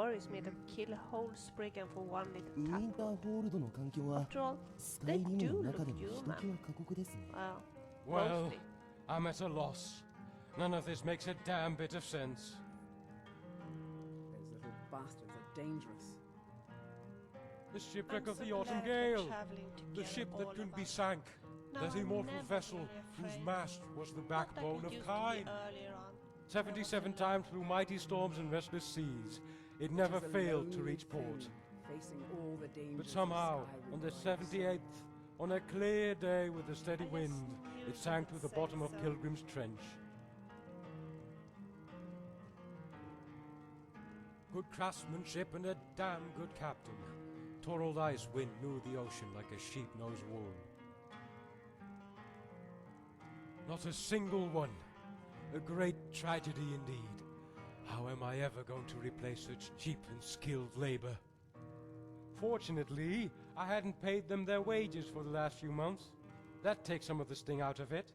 worries me to kill a whole Spriggan for one ウ little ィンタ tadpole. ーホールドの環境は After all, スカ they イリム do の look 中でもひときわ human. 過酷ですね。 Well, Mostly. I'm at a loss. None of this makes a damn bit of sense. Those little bastards are dangerous. The shipwreck I'm of so the Autumn glad we're Gale. traveling The together, ship all that of couldn't be us. sank. Now That I'm immortal never vessel really whose afraid. mast was the Not like backbone it of used to be Kine. earlier on. 77 times through mighty storms and restless seas, it never It is a failed to lonely reach port. thing, facing all the dangers But the somehow, sky on the requires. 78th, on a clear day with a steady I just wind, knew it sank you to the would bottom say of so. Pilgrim's Trench. Good craftsmanship and a damn good captain. Torald ice wind knew the ocean like a sheep knows wool. Not a single one. A great tragedy indeed. How am I ever going to replace such cheap and skilled labor? Fortunately, I hadn't paid them their wages for the last few months. That takes some of the sting out of it.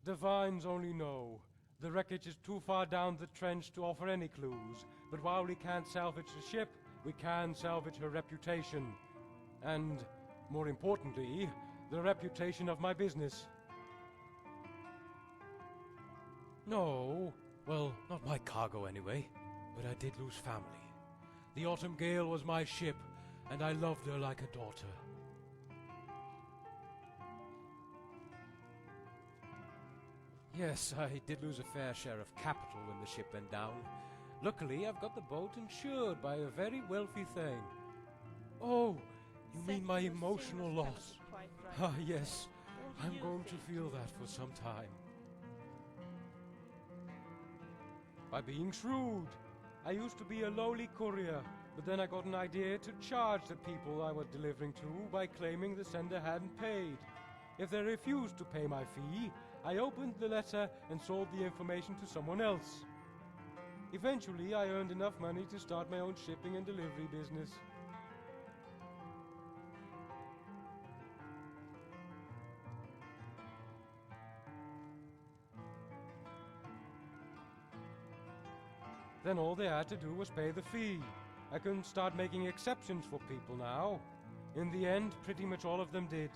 The vines only know. The wreckage is too far down the trench to offer any clues, but while we can't salvage the ship, we can salvage her reputation. And, more importantly, the reputation of my business. No, well, not my cargo anyway, but I did lose family. The Autumn Gale was my ship, and I loved her like a daughter. Yes, I did lose a fair share of capital when the ship went down. Luckily, I've got the boat insured by a very wealthy thing. Oh, you mean my emotional loss? Ah, yes, I'm going to feel that for some time. By being shrewd. I used to be a lowly courier, but then I got an idea to charge the people I was delivering to by claiming the sender hadn't paid. If they refused to pay my fee, I opened the letter and sold the information to someone else. Eventually, I earned enough money to start my own shipping and delivery business. Then all they had to do was pay the fee. I can start making exceptions for people now. In the end, pretty much all of them did.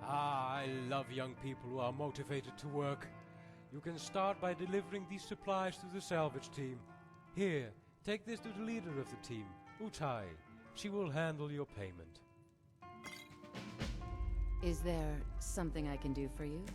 Ah, I love young people who are motivated to work. You can start by delivering these supplies to the salvage team. Here, take this to the leader of the team, Utai. She will handle your payment. Is there something I can do for you?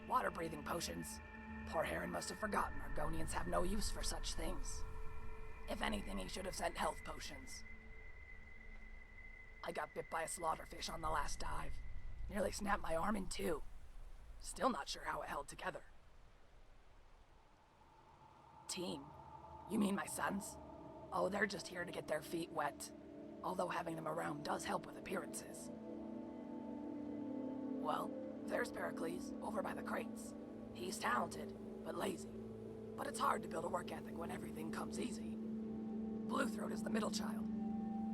Water-breathing potions. Poor Heron must have forgotten Argonians have no use for such things. If anything, he should have sent health potions. I got bit by a slaughterfish on the last dive. Nearly snapped my arm in two. Still not sure how it held together. Team? You mean my sons? Oh, they're just here to get their feet wet. Although having them around does help with appearances. Well, there's Pericles, over by the crates. He's talented, but lazy. But it's hard to build a work ethic when everything comes easy. Bluethroat is the middle child.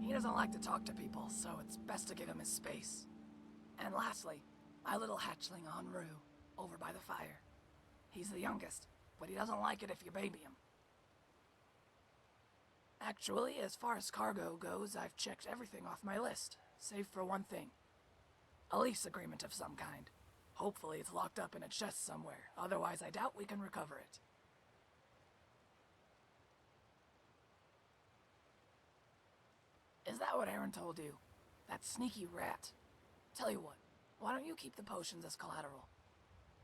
He doesn't like to talk to people, so it's best to give him his space. And lastly, my little hatchling Henru, over by the fire. He's the youngest, but he doesn't like it if you baby him. Actually, as far as cargo goes, I've checked everything off my list, save for one thing. A lease agreement of some kind. Hopefully it's locked up in a chest somewhere, otherwise I doubt we can recover it. Is that what Aaron told you? That sneaky rat. Tell you what, why don't you keep the potions as collateral?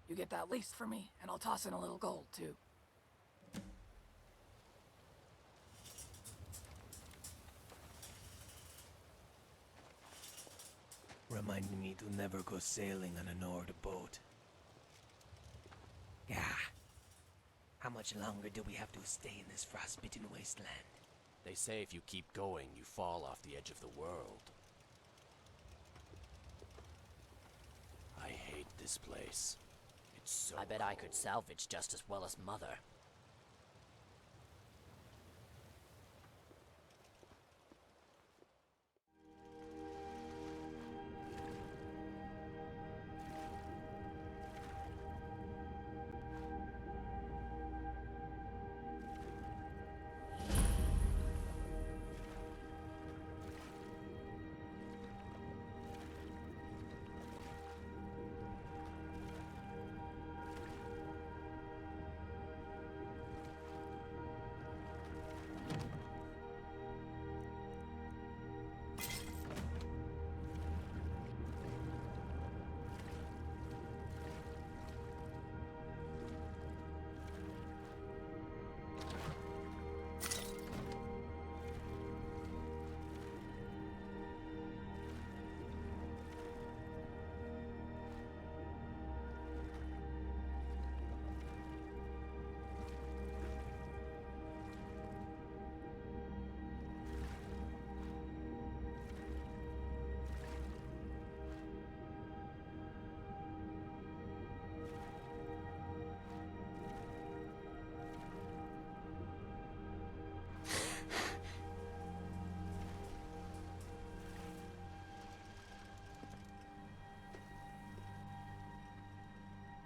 You get that lease for me, and I'll toss in a little gold, too. Reminding me to never go sailing on an oared boat. Yeah. How much longer do we have to stay in this frostbitten wasteland? They say if you keep going, you fall off the edge of the world. I hate this place. It's so I bet I could salvage just as well as Mother.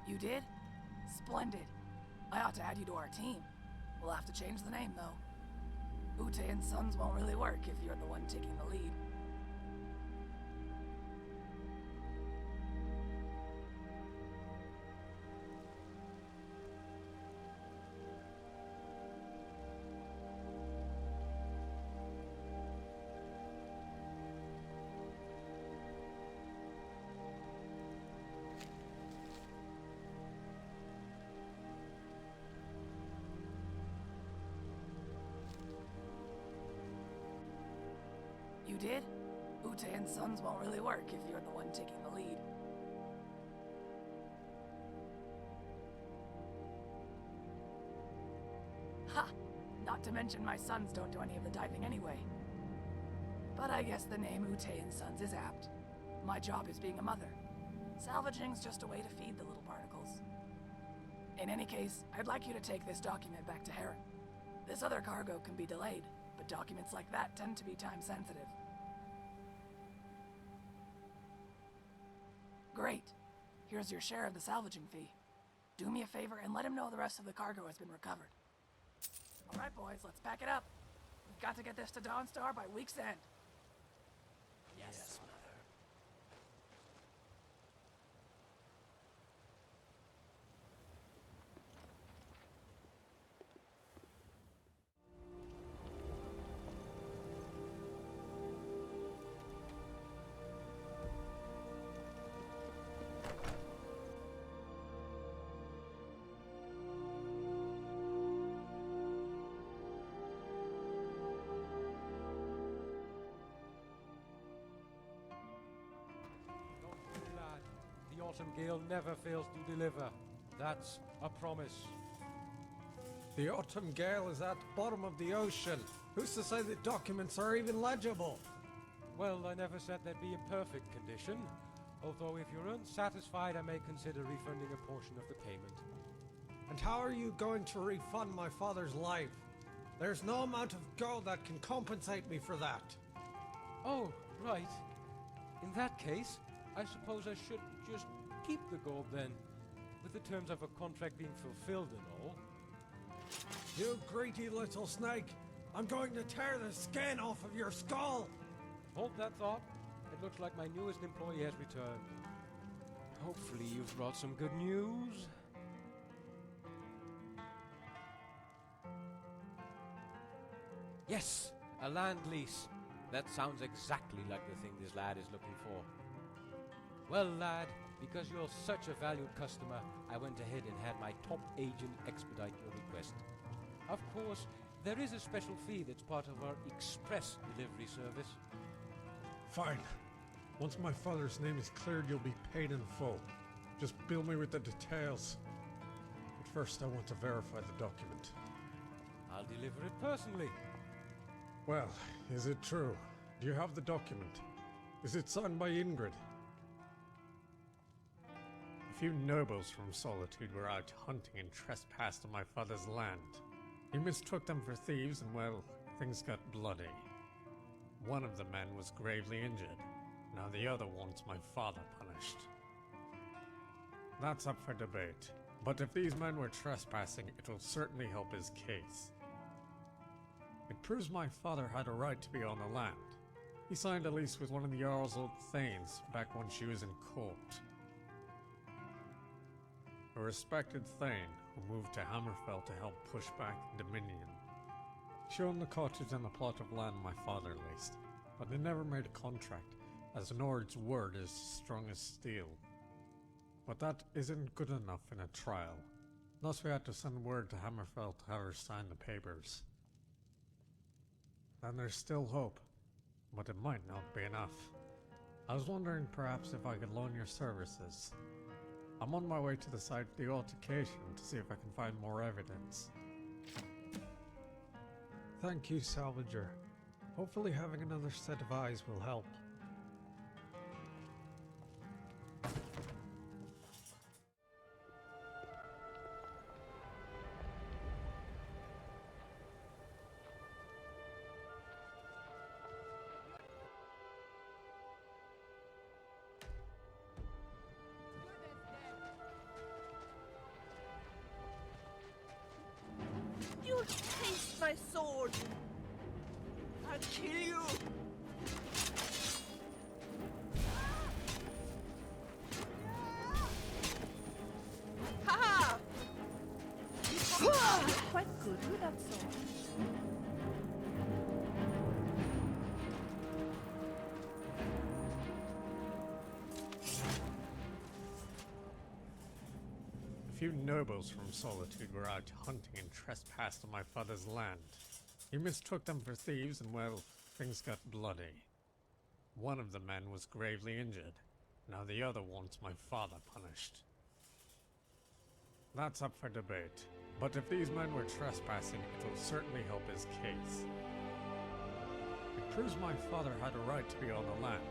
You did? Splendid. I ought to add you to our team. We'll have to change the name, though. Ute and Sons won't really work if you're the one taking the lead. You did? Ute and Sons won't really work if you're the one taking the lead. Ha! Not to mention my sons don't do any of the diving anyway. But I guess the name Ute and Sons is apt. My job is being a mother. Salvaging's just a way to feed the little particles. In any case, I'd like you to take this document back to Heron. This other cargo can be delayed, but documents like that tend to be time sensitive. Great. Here's your share of the salvaging fee. Do me a favor and let him know the rest of the cargo has been recovered. All right, boys, let's pack it up. We've got to get this to Dawnstar by week's end. Yes, Mother. The Autumn Gale never fails to deliver. That's a promise. The Autumn Gale is at the bottom of the ocean. Who's to say the documents are even legible? Well, I never said there'd be a perfect condition. Although if you're unsatisfied, I may consider refunding a portion of the payment. And how are you going to refund my father's life? There's no amount of gold that can compensate me for that. Oh, right. In that case, I suppose I should just keep the gold then, with the terms of a contract being fulfilled and all. You greedy little snake! I'm going to tear the skin off of your skull! Hold that thought. It looks like my newest employee has returned. Hopefully you've brought some good news. Yes, a land lease. That sounds exactly like the thing this lad is looking for. Well, lad, because you're such a valued customer, I went ahead and had my top agent expedite your request. Of course, there is a special fee that's part of our express delivery service. Fine. Once my father's name is cleared, you'll be paid in full. Just bill me with the details. But first I want to verify the document. I'll deliver it personally. Well, is it true? Do you have the document? Is it signed by Ingrid? A few nobles from Solitude were out hunting and trespassed on my father's land. He mistook them for thieves and, well, things got bloody. One of the men was gravely injured. Now the other wants my father punished. That's up for debate. But if these men were trespassing, it will certainly help his case. It proves my father had a right to be on the land. He signed a lease with one of the Jarl's old thanes back when she was in court. A respected thane who moved to Hammerfell to help push back Dominion. She owned the cottage and the plot of land my father leased, but they never made a contract, as Nord's word is strong as steel. But that isn't good enough in a trial. Thus we had to send word to Hammerfell to have her sign the papers. Then there's still hope, but it might not be enough. I was wondering perhaps if I could loan your services. I'm on my way to the site of the altercation to see if I can find more evidence. Thank you, Salvager. Hopefully having another set of eyes will help. You'll taste my sword! I'll kill you! Ha! You're quite good with that sword. A few nobles from Solitude were out hunting and trespassed on my father's land. He mistook them for thieves and, well, things got bloody. One of the men was gravely injured. Now the other wants my father punished. That's up for debate. But if these men were trespassing, it will certainly help his case. It proves my father had a right to be on the land.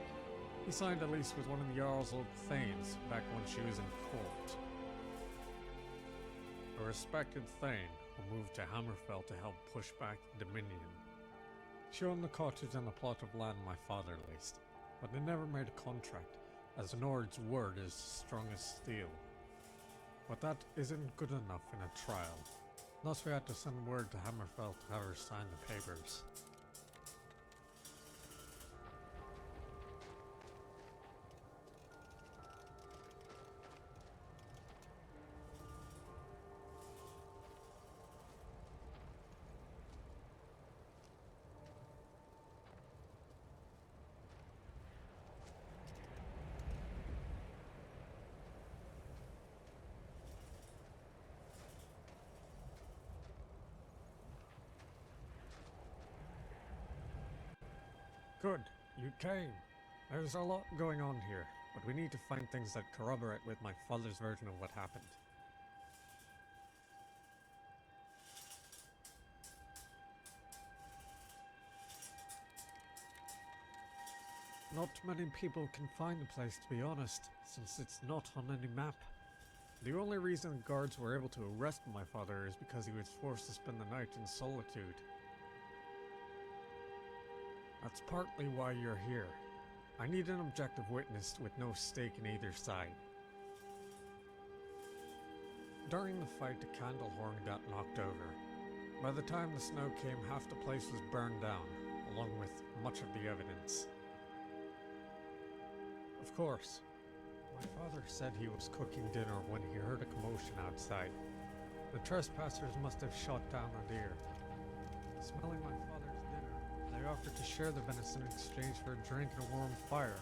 He signed a lease with one of the Jarl's old thanes back when she was in court. A respected thane who moved to Hammerfell to help push back Dominion. She owned the cottage and the plot of land my father leased, but they never made a contract, as Nord's word is strong as steel. But that isn't good enough in a trial. Thus we had to send word to Hammerfell to have her sign the papers. Good, you came. There's a lot going on here, but we need to find things that corroborate with my father's version of what happened. Not many people can find the place, to be honest, since it's not on any map. The only reason the guards were able to arrest my father is because he was forced to spend the night in solitude. That's partly why you're here. I need an objective witness with no stake in either side. During the fight, the candle horn got knocked over. By the time the snow came, half the place was burned down, along with much of the evidence. Of course, my father said he was cooking dinner when he heard a commotion outside. The trespassers must have shot down a deer. Smelling my father's dinner, they offered to share the venison in exchange for a drink and a warm fire.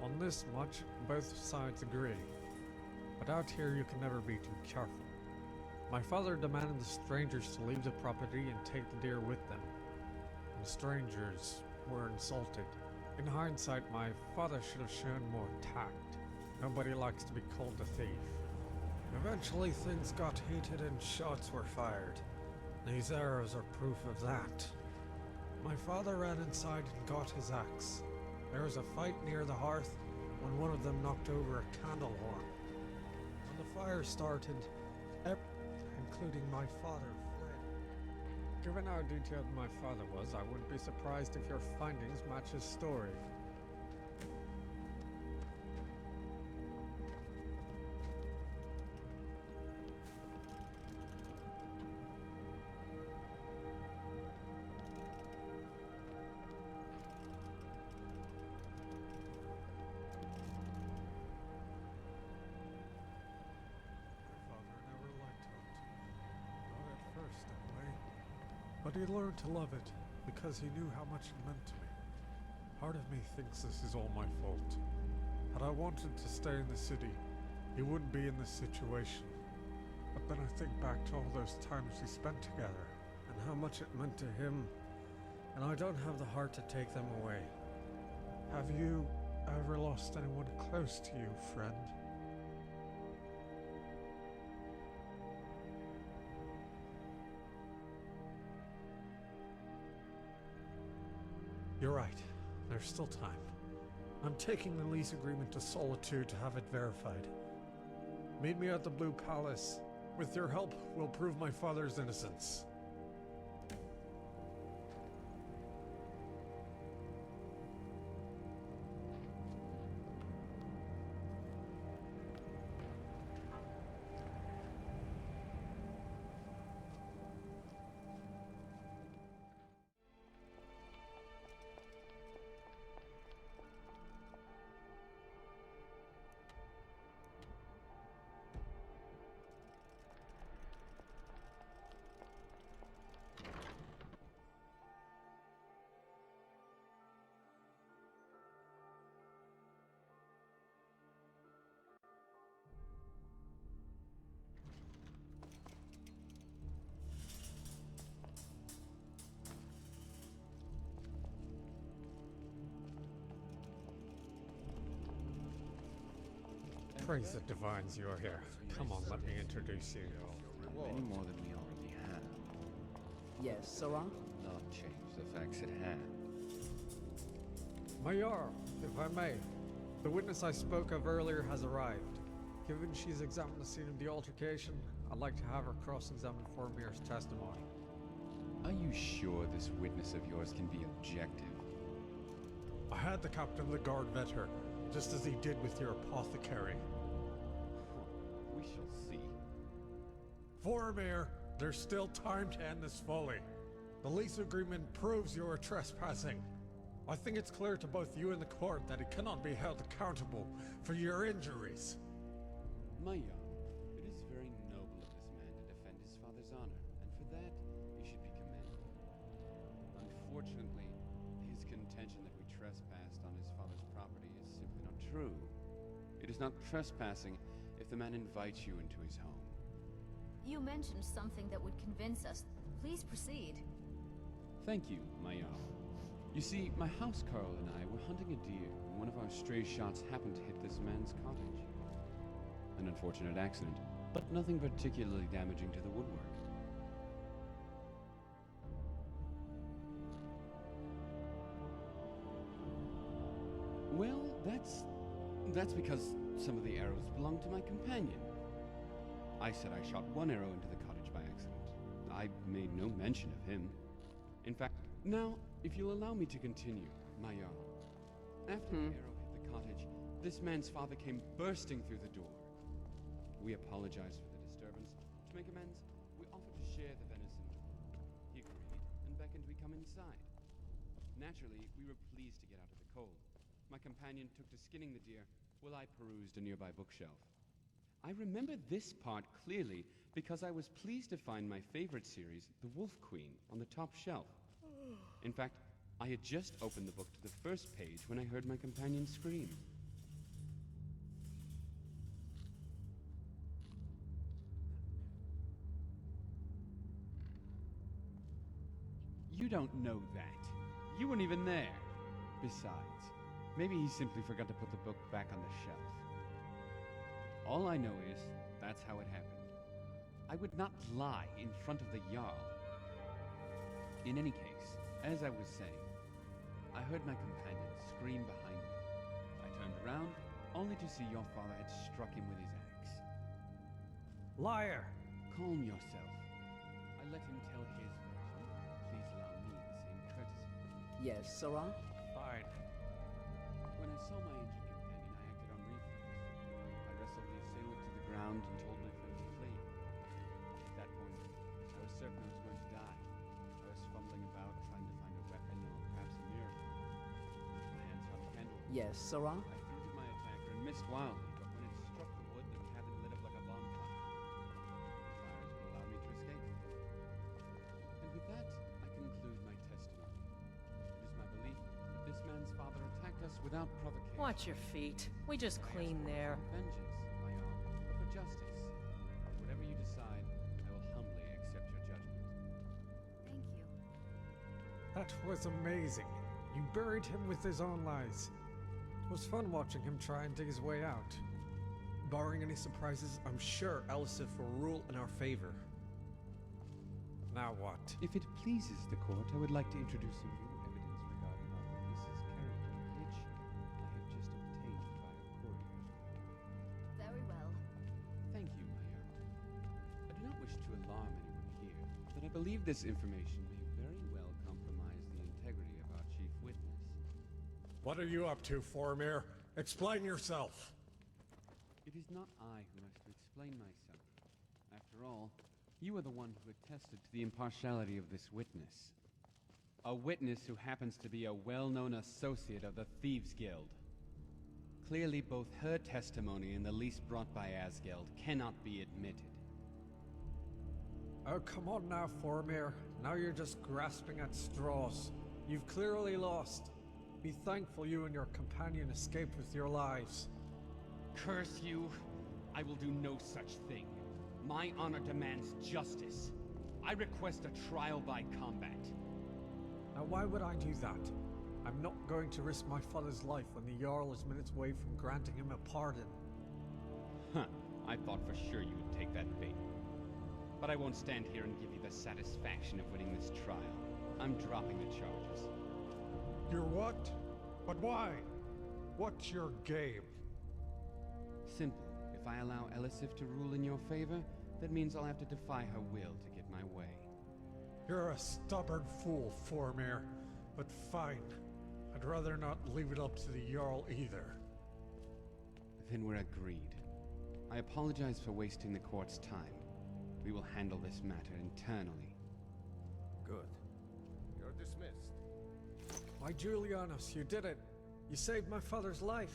On this much, both sides agree. But out here you can never be too careful. My father demanded the strangers to leave the property and take the deer with them. The strangers were insulted. In hindsight, my father should have shown more tact. Nobody likes to be called a thief. Eventually things got heated and shots were fired. These arrows are proof of that. My father ran inside and got his axe. There was a fight near the hearth when one of them knocked over a candle horn. When the fire started, including my father, fled. Given how detailed my father was, I wouldn't be surprised if your findings match his story. But he learned to love it, because he knew how much it meant to me. Part of me thinks this is all my fault. Had I wanted to stay in the city, he wouldn't be in this situation. But then I think back to all those times we spent together, and how much it meant to him, and I don't have the heart to take them away. Have you ever lost anyone close to you, friend? You're right. There's still time. I'm taking the lease agreement to Solitude to have it verified. Meet me at the Blue Palace. With your help, we'll prove my father's innocence. Praise the divines you're here. Come on, let me introduce you. Any more than we already have. Yes, Sarah? Not change the facts at hand. Mayor, if I may, the witness I spoke of earlier has arrived. Given she's examined the scene of the altercation, I'd like to have her cross-examined for Mir's testimony. Are you sure this witness of yours can be objective? I had the captain of the guard vet her, just as he did with your apothecary. We shall see. Vormir, there's still time to end this folly. The lease agreement proves you are trespassing. I think it's clear to both you and the court that he cannot be held accountable for your injuries. My young, it is very noble of this man to defend his father's honor, and for that, he should be commended. Unfortunately, his contention that we trespassed on his father's property is simply not true. It is not trespassing if the man invites you into his home. You mentioned something that would convince us. Please proceed. Thank you, my young. You see, my house Carl and I were hunting a deer when one of our stray shots happened to hit this man's cottage. An unfortunate accident, but nothing particularly damaging to the woodwork. Well, that's because some of the arrows belonged to my companion. I said I shot one arrow into the cottage by accident. I made no mention of him. In fact, now, if you'll allow me to continue, my Jarl. After the arrow hit the cottage, this man's father came bursting through the door. We apologized for the disturbance. To make amends, we offered to share the venison. He agreed and beckoned we come inside. Naturally, we were pleased to get out of the cold. My companion took to skinning the deer, while I perused a nearby bookshelf. I remember this part clearly because I was pleased to find my favorite series, The Wolf Queen, on the top shelf. In fact, I had just opened the book to the first page when I heard my companion scream. You don't know that. You weren't even there. Besides, maybe he simply forgot to put the book back on the shelf. All I know is that's how it happened. I would not lie in front of the Jarl. In any case, as I was saying, I heard my companion scream behind me. I turned around, only to see your father had struck him with his axe. Liar! Calm yourself. I let him tell his version. Please allow me the same courtesy. Yes, Sarah? Fine. When I saw my injured companion, I acted on reflex. I wrestled the assailant to the ground and told my friend to flee. At that point, I was certain I was going to die. I was fumbling about, trying to find a weapon or perhaps a miracle. My hand sought the candle. Yes, Sarah? I thwarted my attacker and missed wildly, but when it struck the wood, the cabin lit up like a bonfire. The fires would allow me to escape. And with that, I conclude my testimony. It is my belief that this man's father attacked us without provocation. Watch your feet. We just clean there. Vengeance, my own, but for justice. Whatever you decide, I will humbly accept your judgment. Thank you. That was amazing. You buried him with his own lies. It was fun watching him try and dig his way out. Barring any surprises, I'm sure Elisif will rule in our favor. Now what? If it pleases the court, I would like to introduce some new evidence regarding our witness's character, which I have just obtained via courier. Very well. Thank you, my Jarl. I do not wish to alarm anyone here, but I believe this information may very well compromise the integrity of our chief witness. What are you up to, Formir? Explain yourself. It is not I who has to explain myself. After all, you are the one who attested to the impartiality of this witness. A witness who happens to be a well-known associate of the Thieves Guild. Clearly, both her testimony and the lease brought by Asgeld cannot be admitted. Oh, come on now, Formir. Now you're just grasping at straws. You've clearly lost. Be thankful you and your companion escaped with your lives. Curse you! I will do no such thing. My honor demands justice. I request a trial by combat. Now why would I do that? I'm not going to risk my father's life when the Jarl is minutes away from granting him a pardon. Huh. I thought for sure you would take that bait. But I won't stand here and give you the satisfaction of winning this trial. I'm dropping the charges. Your what? But why? What's your game? Simple. If I allow Elisif to rule in your favor, that means I'll have to defy her will to get my way. You're a stubborn fool, Formir. But fine. I'd rather not leave it up to the Jarl either. Then we're agreed. I apologize for wasting the court's time. We will handle this matter internally. Good. You're dismissed. My Julianus, you did it. You saved my father's life.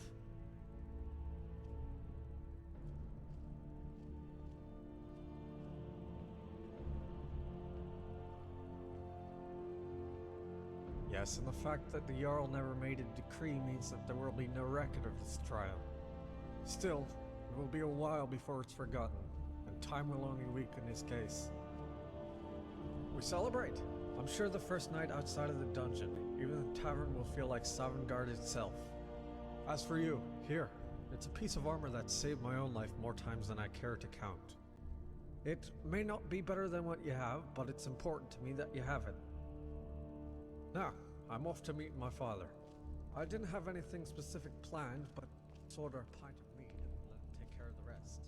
Yes, and the fact that the Jarl never made a decree means that there will be no record of this trial. Still, it will be a while before it's forgotten, and time will only weaken his case. We celebrate! I'm sure the first night outside of the dungeon, even the tavern will feel like Sovngarde itself. As for you, here, it's a piece of armor that saved my own life more times than I care to count. It may not be better than what you have, but it's important to me that you have it. Now, I'm off to meet my father. I didn't have anything specific planned, but let's order a pint of mead and let him take care of the rest.